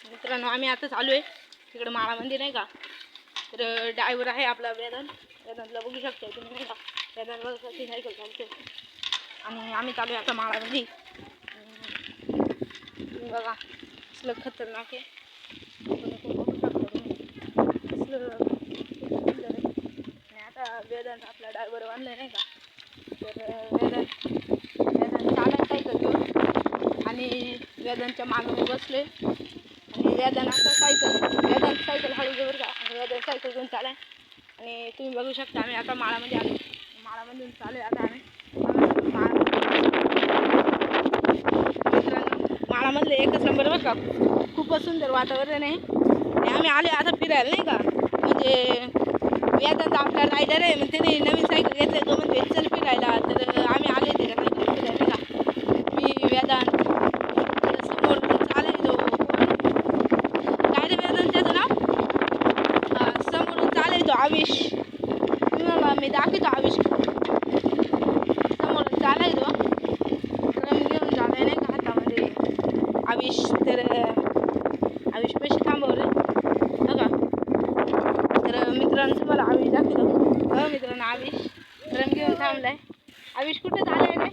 मित्रांनो आम्ही आता चालू आहे तिकडे माळामध्ये नाही का. तर ड्रायव्हर आहे आपला वेदांतला बघू शकता तुम्ही नाही का. वेदांतवरती सायकल चालते आणि आम्ही चालू आहे आता माळामध्ये. तुम्ही बघा कसलं खतरनाक आहे. बघू शकता तुम्ही कसलं सुंदर आहे. आणि आता वेदांत आपला ड्रायव्हर बांधलाय नाही का. तर वेदांत चालाय सायकल घेऊन आणि वेदांतच्या मागं मी बसले आणि वेदांत आता सायकल हळू घेऊन का आणि वेदांत सायकल घेऊन चालाय. आणि तुम्ही बघू शकता आम्ही आता माळामध्ये आलो. माळामधून चालू आहे आता आम्ही. मित्रांनो माळामधलं एकच नंबर बरं का. खूपच सुंदर वातावरण आहे आणि आम्ही आले आता फिरायला नाही का. म्हणजे वेदांत आपला रायडर आहे मग त्याने नवीन सायकल घेतली तो म्हणजे चल फिरायला. तर आम्ही आले त्याच्या सायकल फिरायला का. मी वेदांत समोर चालाय तो काय रे वेदांत त्याचं नाव समोरून चालाय तो आविष. तुम्हाला मी दाखवतो आविष समोरून चालाय तो ड्रम घेऊन चालाय नाही का हातामध्ये आविष. तर आविष पैसे थांबवले बघा. तर मित्रांनो तुम्हाला आविष दाखवतो. मित्रांनो आविष ड्रम घेऊन थांबलाय. आविष कुठे चालाय रे.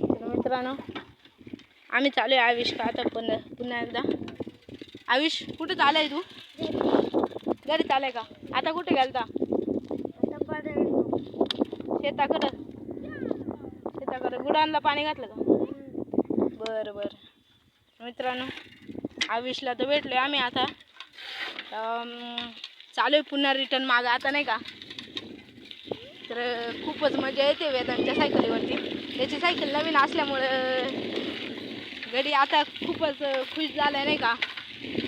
तर मित्रांनो आम्ही चालू आहे आविष का आता पुन्हा एकदा. आविष कुठे चालाय तू. घरी चालाय का. आता कुठे गेलता शेताकडे गुडांना पाणी घातलं का. बरं बरं मित्रांनो आविषला तर भेटलोय आम्ही आता. चालू आहे पुन्हा रिटर्न मागं आता नाही का. तर खूपच मजा येते वेदांतच्या सायकलीवरती. त्याची सायकल नवीन असल्यामुळं गडी आता खूपच खुश झाला नाही का.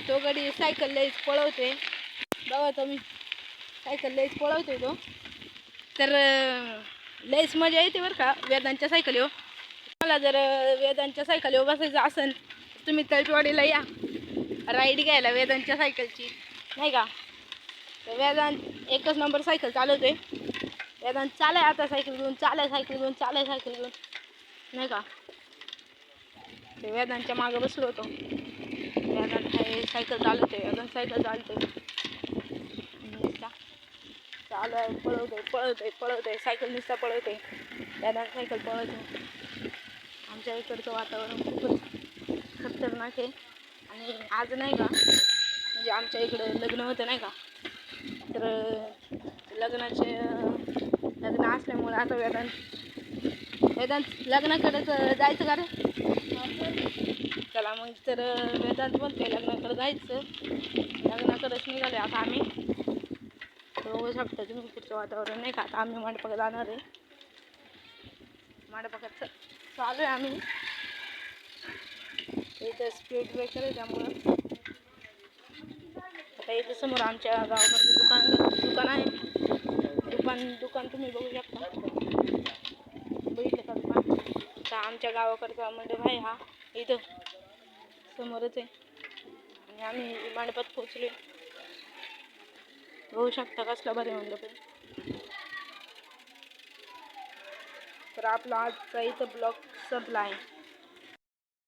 तो गडी सायकल लईच पळवते बघा तुम्ही. सायकल लईच पळवते तो. तर लईच मजा येते बरं का वेदांतच्या सायकलीवर. मला जर वेदांतच्या सायकलीवर बसायचं असेल तुम्ही तळपवाडीला या राईड घ्यायला वेदांतच्या सायकलची नाही का. तर वेदांत एकच नंबर सायकल चालवते. वेदांत चालाय आता सायकल घेऊन चालाय सायकल घेऊन नाही का. ते वेदांतच्या मागं बसलो होतो. वेदांत सायकल चालवते. वेदांत सायकल चालते चालू आहे. पळवतोय सायकल नुसता पळवते. वेदांत सायकल पळवते. आमच्या इकडचं वातावरण खूपच खतरनाक आहे. आणि आज नाही का म्हणजे आमच्या इकडं लग्न होतं नाही का. तर लग्न असल्यामुळे आता वेदांत लग्नाकडे जायचं का रे. चला मग तर वेदांत म्हणते लग्नाकडे जायचं. लग्नाकडेच निघाले आता आम्ही. बघू शकता तुम्ही पुढचं वातावरण नाही का. आता आम्ही मंडपात जाणार आहे. मंडपात चालू आहे आम्ही. इथं स्पीड ब्रेकर आहे त्यामुळं आता इथं समोर आमच्या गावाकडचं दुकान आहे. दुकान तुम्ही बघू शकता. बघितलं का दुकान. आता आमच्या गावाकडचा मंडप आहे हा इथं समोरच आहे. आणि आम्ही मंडपात पोचलो. बघू शकता कसला भारी मंडप आहे. तर आपला आजचा इथं ब्लॉग संपला आहे.